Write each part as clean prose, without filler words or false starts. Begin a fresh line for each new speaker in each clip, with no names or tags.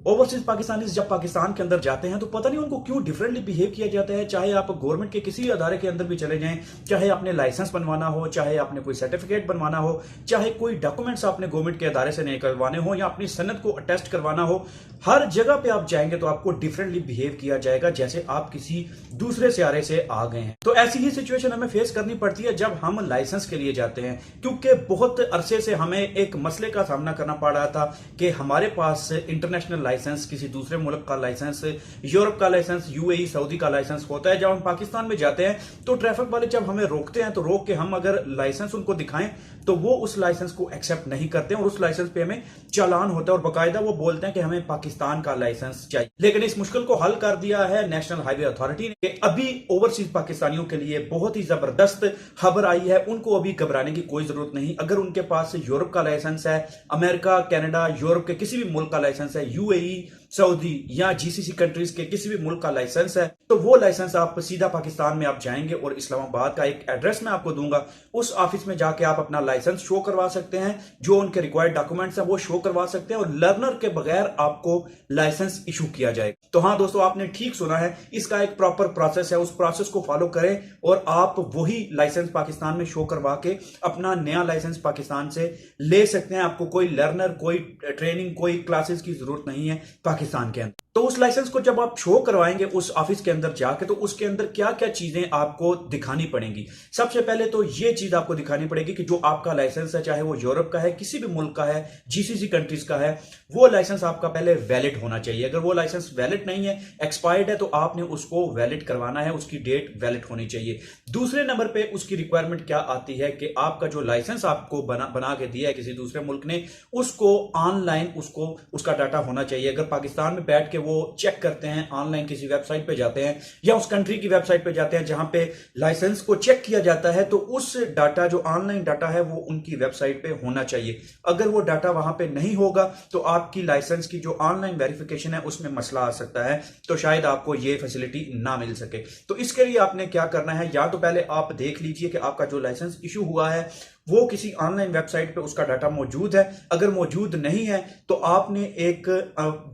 Overseas Pakistani जब पाकिस्तान के अंदर जाते हैं तो पता नहीं उनको क्यों डिफरेंटली बिहेव किया जाता है। चाहे आप गवर्नमेंट के किसी अदारे के अंदर भी चले जाएं, चाहे आपने लाइसेंस बनवाना हो, चाहे आपने कोई सर्टिफिकेट बनवाना हो, चाहे कोई डॉक्यूमेंट्स आपने गवर्नमेंट के अदारे से निकलवाने हो या अपनी सनद को अटेस्ट करवाना हो, हर जगह पे आप जाएंगे तो आपको डिफरेंटली बिहेव किया जाएगा जैसे आप किसी दूसरे सियारे से आ गए हैं। तो ऐसी ही सिचुएशन हमें फेस करनी पड़ती है जब हम लाइसेंस के लिए जाते हैं, क्योंकि बहुत अरसे से हमें एक मसले का सामना करना पड़ रहा था कि हमारे पास इंटरनेशनल लाइसेंस, किसी दूसरे मुल्क का लाइसेंस, यूरोप का लाइसेंस, यूएई सऊदी का लाइसेंस होता है। जब हम पाकिस्तान में जाते हैं तो ट्रैफिक वाले जब हमें रोकते हैं तो रोक के हम अगर लाइसेंस उनको दिखाएं तो वो उस लाइसेंस को एक्सेप्ट नहीं करते हैं और उस लाइसेंस पे हमें चालान होता है और बाकायदा वो बोलते हैं कि हमें पाकिस्तान का लाइसेंस चाहिए। लेकिन इस मुश्किल को हल कर दिया है नेशनल हाईवे अथॉरिटी ने। अभी ओवरसीज पाकिस्तानियों के लिए बहुत ही जबरदस्त खबर आई है, उनको अभी घबराने की कोई जरूरत नहीं। अगर उनके पास यूरोप का लाइसेंस है, अमेरिका, कनाडा, यूरोप के किसी भी मुल्क का लाइसेंस है, यूएई, सऊदी या जीसीसी कंट्रीज के किसी भी मुल्क का लाइसेंस है, तो वो लाइसेंस आप सीधा पाकिस्तान में आप जाएंगे और इस्लामाबाद का एक एड्रेस मैं आपको दूंगा, उस ऑफिस में जाके आप अपना लाइसेंस शो करवा सकते हैं, जो उनके रिक्वायर्ड डॉक्यूमेंट्स हैं वो शो करवा सकते हैं और लर्नर के बगैर आपको लाइसेंस इशू किया जाएगा। तो हाँ दोस्तों, आपने ठीक सुना है, इसका एक प्रॉपर प्रोसेस है, उस प्रोसेस को फॉलो करें और आप वही लाइसेंस पाकिस्तान में शो करवा के अपना नया लाइसेंस पाकिस्तान से ले सकते हैं। आपको कोई लर्नर, कोई ट्रेनिंग, कोई क्लासेस की जरूरत नहीं है पाकिस्तान के अंदर। तो उस लाइसेंस को जब आप शो करवाएंगे उस ऑफिस के अंदर जाके, तो उसके अंदर क्या क्या चीजें आपको दिखानी पड़ेंगी। सबसे पहले तो ये चीज आपको दिखानी पड़ेगी कि जो आपका लाइसेंस है, चाहे वो यूरोप का है, किसी भी मुल्क का है, जीसीसी कंट्रीज का है, वो लाइसेंस आपका पहले वैलिड होना चाहिए। अगर वो लाइसेंस वैलिड नहीं है, एक्सपायर्ड है, तो आपने उसको वैलिड करवाना है, उसकी डेट वैलिड होनी चाहिए। दूसरे नंबर पे उसकी रिक्वायरमेंट क्या आती है कि आपका जो लाइसेंस आपको बना के दिया है किसी दूसरे मुल्क ने, उसको ऑनलाइन उसका डाटा होना चाहिए। अगर पाकिस्तान में बैठ के वो चेक करते हैं, ऑनलाइन किसी वेबसाइट पे जाते हैं या उस कंट्री की वेबसाइट पे जाते हैं जहां पे लाइसेंस को चेक किया जाता है, तो उस डाटा, जो ऑनलाइन डाटा है, वो उनकी वेबसाइट पे होना चाहिए। अगर वो डाटा वहां पे नहीं होगा तो आपकी लाइसेंस की जो ऑनलाइन वेरिफिकेशन है उसमें मसला आ सकता है, तो शायद आपको ये फैसिलिटी ना मिल सके। तो इसके लिए आपने क्या करना है, या तो पहले आप देख लीजिए कि आपका जो लाइसेंस इशू हुआ है वो किसी ऑनलाइन वेबसाइट पे उसका डाटा मौजूद है। अगर मौजूद नहीं है तो आपने एक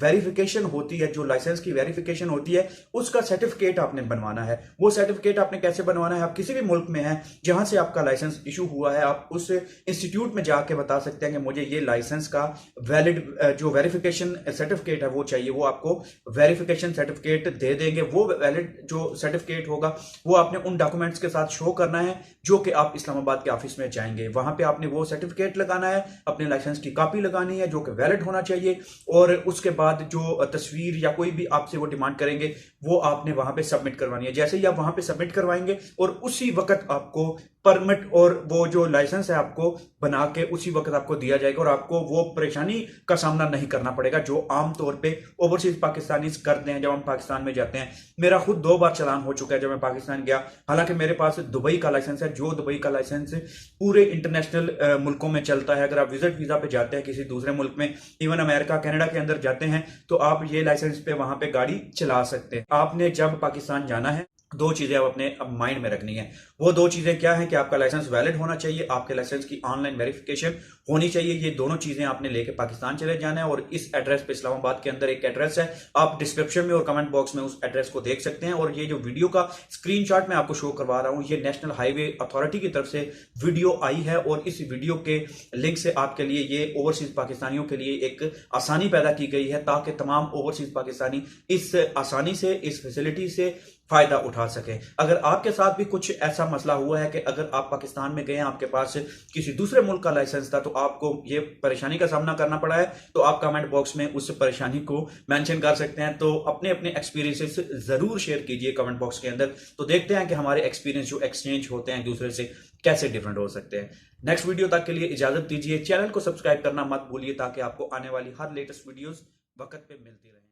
वेरिफिकेशन होती है, जो लाइसेंस की वेरिफिकेशन होती है, उसका सर्टिफिकेट आपने बनवाना है। वो सर्टिफिकेट आपने कैसे बनवाना है, आप किसी भी मुल्क में हैं जहां से आपका लाइसेंस इशू हुआ है, आप उस इंस्टीट्यूट में जाके बता सकते हैं कि मुझे ये लाइसेंस का वैलिड जो वेरिफिकेशन सर्टिफिकेट है वो चाहिए। वो आपको वेरिफिकेशन सर्टिफिकेट दे देंगे। वो वैलिड जो सर्टिफिकेट होगा वो आपने उन डॉक्यूमेंट्स के साथ शो करना है जो कि आप इस्लामाबाद के ऑफिस में जाएंगे। वहां पे आपने वो सर्टिफिकेट लगाना है, अपने लाइसेंस की कॉपी लगानी है जो कि वैलिड होना चाहिए, और उसके बाद जो तस्वीर या कोई भी आपसे वो डिमांड करेंगे वो आपने वहां पे सबमिट करवानी है। जैसे ही आप वहां पे सबमिट करवाएंगे और उसी वक्त आपको परमिट और वो जो लाइसेंस है आपको बना के उसी वक्त आपको दिया जाएगा और आपको वो परेशानी का सामना नहीं करना पड़ेगा जो आमतौर पे ओवरसीज पाकिस्तानी करते हैं जब हम पाकिस्तान में जाते हैं। मेरा खुद 2 बार चालान हो चुका है जब मैं पाकिस्तान गया। हालांकि मेरे पास दुबई का लाइसेंस है, जो दुबई का लाइसेंस पूरे इंटरनेशनल मुल्कों में चलता है। अगर आप विजिट वीजा पे जाते हैं किसी दूसरे मुल्क में, इवन अमेरिका, कनाडा के अंदर जाते हैं, तो आप ये लाइसेंस पे वहां पे गाड़ी चला सकते हैं। आपने जब पाकिस्तान जाना है 2 चीजें आप अपने माइंड में रखनी है। वो 2 चीजें क्या है कि आपका लाइसेंस वैलिड होना चाहिए, आपके लाइसेंस की ऑनलाइन वेरिफिकेशन होनी चाहिए। ये दोनों चीजें आपने लेके पाकिस्तान चले जाना है और इस एड्रेस पे, इस्लामाबाद के अंदर एक एड्रेस है, आप डिस्क्रिप्शन में और कमेंट बॉक्स में उस एड्रेस को देख सकते हैं। और ये जो वीडियो का स्क्रीनशॉट मैं आपको शो करवा रहा हूं, ये नेशनल हाईवे अथॉरिटी की तरफ से वीडियो आई है और इस वीडियो के लिंक से आपके लिए, ये ओवरसीज पाकिस्तानियों के लिए एक आसानी पैदा की गई है ताकि तमाम ओवरसीज पाकिस्तानी इस आसानी से, इस फैसिलिटी से फायदा उठा सके। अगर आपके साथ भी कुछ ऐसा मसला हुआ है कि अगर आप पाकिस्तान में गए, आपके पास किसी दूसरे मुल्क का लाइसेंस था, तो आपको ये परेशानी का सामना करना पड़ा है, तो आप कमेंट बॉक्स में उस परेशानी को मेंशन कर सकते हैं। तो अपने अपने एक्सपीरियंसेस जरूर शेयर कीजिए कमेंट बॉक्स के अंदर, तो देखते हैं कि हमारे एक्सपीरियंस जो एक्सचेंज होते हैं एक दूसरे से कैसे डिफरेंट हो सकते हैं। नेक्स्ट वीडियो तक के लिए इजाजत दीजिए। चैनल को सब्सक्राइब करना मत भूलिए ताकि आपको आने वाली हर लेटेस्ट वीडियोस वक्त पे मिलती रहे।